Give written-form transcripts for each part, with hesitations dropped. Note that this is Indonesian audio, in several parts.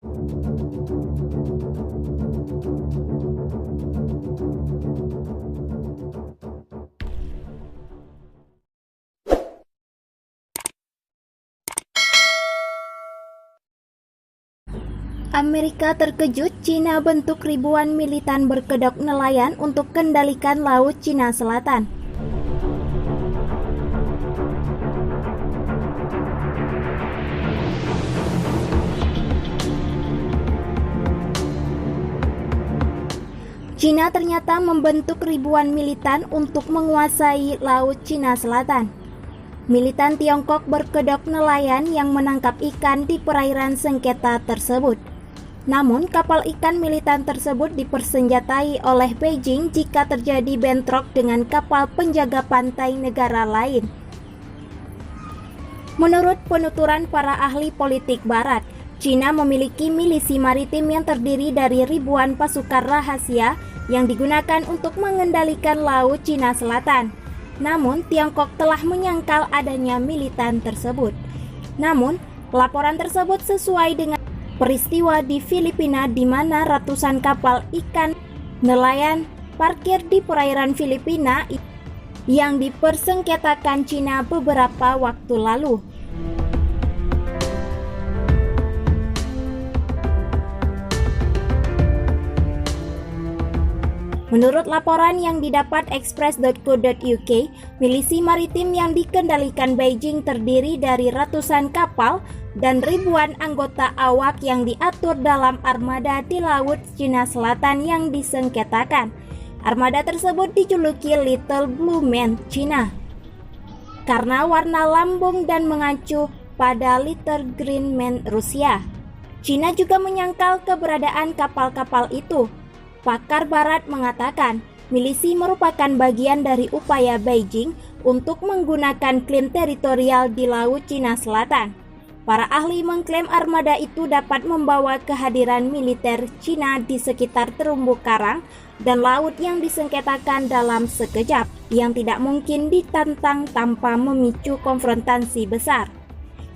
Amerika terkejut Cina bentuk ribuan militan berkedok nelayan untuk kendalikan Laut Cina Selatan. Cina ternyata membentuk ribuan militan untuk menguasai Laut Cina Selatan. Militan Tiongkok berkedok nelayan yang menangkap ikan di perairan sengketa tersebut. Namun, kapal ikan militan tersebut dipersenjatai oleh Beijing jika terjadi bentrok dengan kapal penjaga pantai negara lain. Menurut penuturan para ahli politik Barat, Cina memiliki milisi maritim yang terdiri dari ribuan pasukan rahasia yang digunakan untuk mengendalikan Laut Cina Selatan. Namun, Tiongkok telah menyangkal adanya militan tersebut. Namun, laporan tersebut sesuai dengan peristiwa di Filipina di mana ratusan kapal ikan nelayan parkir di perairan Filipina yang dipersengketakan Cina beberapa waktu lalu. Menurut laporan yang didapat express.co.uk, milisi maritim yang dikendalikan Beijing terdiri dari ratusan kapal dan ribuan anggota awak yang diatur dalam armada di Laut Cina Selatan yang disengketakan. Armada tersebut dijuluki Little Blue Man China karena warna lambung dan mengacu pada Little Green Man Rusia. Cina juga menyangkal keberadaan kapal-kapal itu. Pakar Barat mengatakan, milisi merupakan bagian dari upaya Beijing untuk menggunakan klaim teritorial di Laut Cina Selatan. Para ahli mengklaim armada itu dapat membawa kehadiran militer Cina di sekitar terumbu karang dan laut yang disengketakan dalam sekejap, yang tidak mungkin ditantang tanpa memicu konfrontasi besar.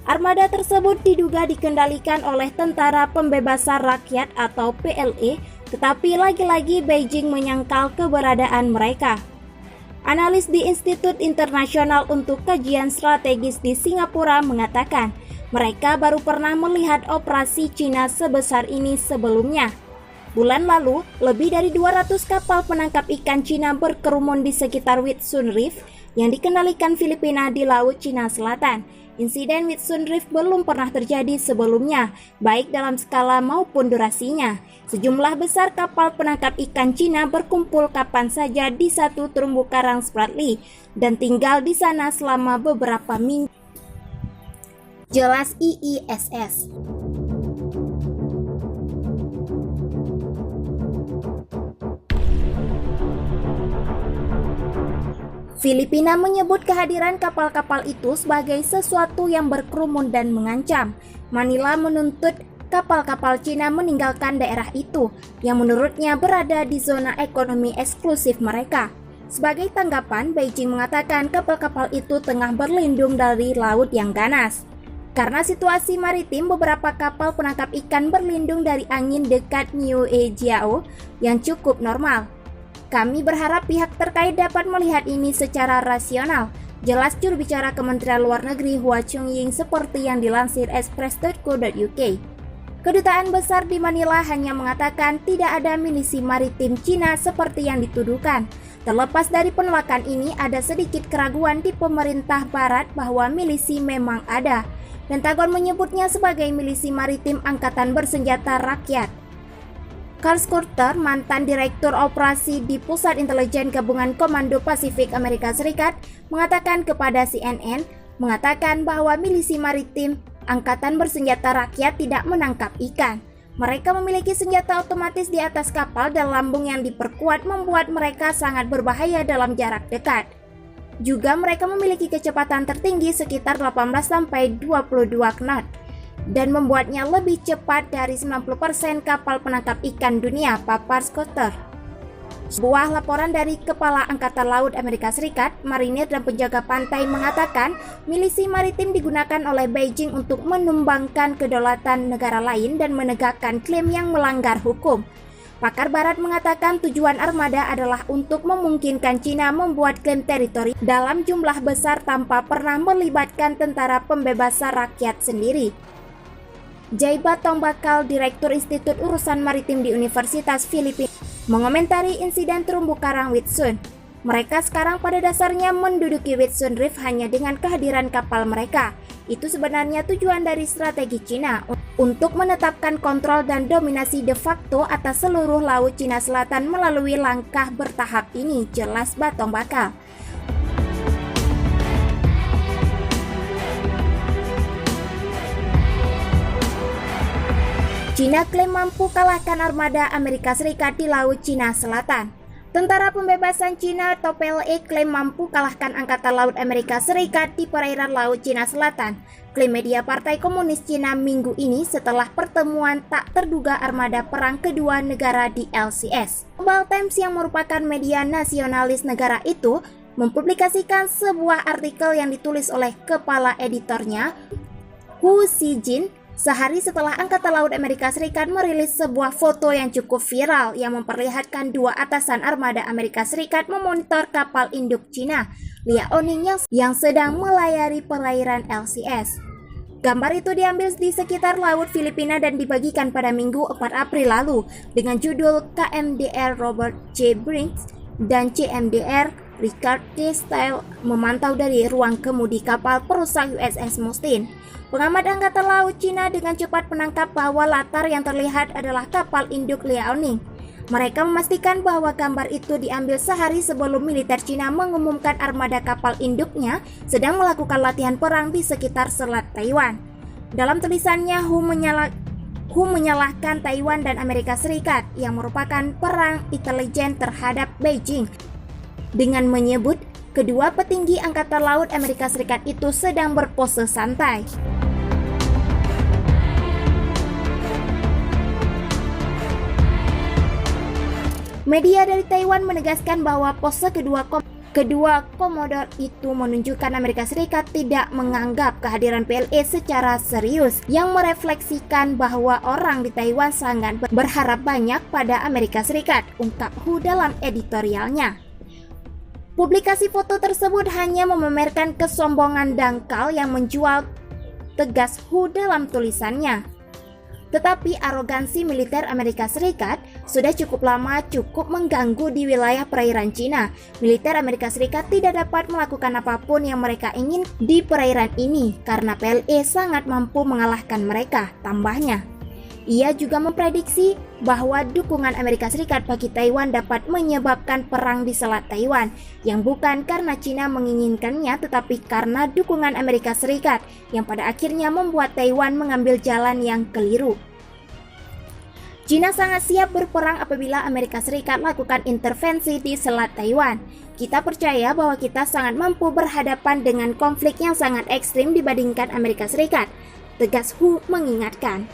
Armada tersebut diduga dikendalikan oleh Tentara Pembebasan Rakyat atau PLA, tetapi lagi-lagi Beijing menyangkal keberadaan mereka. Analis di Institut Internasional untuk Kajian Strategis di Singapura mengatakan, mereka baru pernah melihat operasi Cina sebesar ini sebelumnya. Bulan lalu, lebih dari 200 kapal penangkap ikan Cina berkerumun di sekitar Whitsun Reef yang dikendalikan Filipina di Laut Cina Selatan. Insiden Whitsun Reef belum pernah terjadi sebelumnya, baik dalam skala maupun durasinya. Sejumlah besar kapal penangkap ikan Cina berkumpul kapan saja di satu terumbu karang Spratly dan tinggal di sana selama beberapa minggu. Jelas IISS. Filipina menyebut kehadiran kapal-kapal itu sebagai sesuatu yang berkerumun dan mengancam. Manila menuntut kapal-kapal Cina meninggalkan daerah itu, yang menurutnya berada di zona ekonomi eksklusif mereka. Sebagai tanggapan, Beijing mengatakan kapal-kapal itu tengah berlindung dari laut yang ganas. Karena situasi maritim, beberapa kapal penangkap ikan berlindung dari angin dekat New Ejiao yang cukup normal. Kami berharap pihak terkait dapat melihat ini secara rasional, jelas juru bicara Kementerian Luar Negeri Hua Chunying seperti yang dilansir express.co.uk. Kedutaan besar di Manila hanya mengatakan tidak ada milisi maritim Cina seperti yang dituduhkan. Terlepas dari penolakan ini, ada sedikit keraguan di pemerintah Barat bahwa milisi memang ada. Pentagon menyebutnya sebagai milisi maritim Angkatan Bersenjata Rakyat. Carl Skurter, mantan Direktur Operasi di Pusat Intelijen Gabungan Komando Pasifik Amerika Serikat, mengatakan kepada CNN, bahwa milisi maritim Angkatan Bersenjata Rakyat tidak menangkap ikan. Mereka memiliki senjata otomatis di atas kapal dan lambung yang diperkuat membuat mereka sangat berbahaya dalam jarak dekat. Juga mereka memiliki kecepatan tertinggi sekitar 18-22 knot. Dan membuatnya lebih cepat dari 90% kapal penangkap ikan dunia, papar Skurter. Sebuah laporan dari Kepala Angkatan Laut Amerika Serikat, marinir dan penjaga pantai mengatakan milisi maritim digunakan oleh Beijing untuk menumbangkan kedaulatan negara lain dan menegakkan klaim yang melanggar hukum. Pakar Barat mengatakan tujuan armada adalah untuk memungkinkan Cina membuat klaim teritori dalam jumlah besar tanpa pernah melibatkan tentara pembebasan rakyat sendiri. Jaiba Tombakal, Direktur Institut Urusan Maritim di Universitas Filipina, mengomentari insiden terumbu karang Whitsun. Mereka sekarang pada dasarnya menduduki Whitsun Reef hanya dengan kehadiran kapal mereka. Itu sebenarnya tujuan dari strategi Cina untuk menetapkan kontrol dan dominasi de facto atas seluruh laut Cina Selatan melalui langkah bertahap ini, jelas Batombakal. Cina klaim mampu kalahkan armada Amerika Serikat di Laut Cina Selatan. Tentara Pembebasan Cina atau PLA klaim mampu kalahkan Angkatan Laut Amerika Serikat di perairan Laut Cina Selatan. Klaim media Partai Komunis Cina minggu ini setelah pertemuan tak terduga armada perang kedua negara di LCS. Global Times yang merupakan media nasionalis negara itu mempublikasikan sebuah artikel yang ditulis oleh kepala editornya, Hu Xijin, sehari setelah Angkatan Laut Amerika Serikat merilis sebuah foto yang cukup viral yang memperlihatkan dua atasan armada Amerika Serikat memonitor kapal induk Cina, Liaoning, yang sedang melayari perairan LCS. Gambar itu diambil di sekitar laut Filipina dan dibagikan pada Minggu 4 April lalu dengan judul KMDR Robert J. Brinks dan CMDR Richard D. Style memantau dari ruang kemudi kapal perusak USS Mustin. Pengamat Angkatan Laut Cina dengan cepat menangkap bahwa latar yang terlihat adalah kapal induk Liaoning. Mereka memastikan bahwa gambar itu diambil sehari sebelum militer Cina mengumumkan armada kapal induknya sedang melakukan latihan perang di sekitar Selat Taiwan. Dalam tulisannya, Hu menyalahkan Taiwan dan Amerika Serikat yang merupakan perang intelijen terhadap Beijing dengan menyebut kedua petinggi Angkatan Laut Amerika Serikat itu sedang berpose santai. Media dari Taiwan menegaskan bahwa pose kedua komodor itu menunjukkan Amerika Serikat tidak menganggap kehadiran PLA secara serius, yang merefleksikan bahwa orang di Taiwan sangat berharap banyak pada Amerika Serikat, ungkap Hu dalam editorialnya. Publikasi foto tersebut hanya memamerkan kesombongan dangkal yang menjual, tegas Hu dalam tulisannya. Tetapi arogansi militer Amerika Serikat sudah cukup lama mengganggu di wilayah perairan Cina. Militer Amerika Serikat tidak dapat melakukan apapun yang mereka ingin di perairan ini karena PLA sangat mampu mengalahkan mereka, tambahnya. Ia juga memprediksi bahwa dukungan Amerika Serikat bagi Taiwan dapat menyebabkan perang di Selat Taiwan, yang bukan karena Cina menginginkannya tetapi karena dukungan Amerika Serikat yang pada akhirnya membuat Taiwan mengambil jalan yang keliru. Cina sangat siap berperang apabila Amerika Serikat lakukan intervensi di Selat Taiwan. Kita percaya bahwa kita sangat mampu berhadapan dengan konflik yang sangat ekstrim dibandingkan Amerika Serikat, tegas Hu mengingatkan.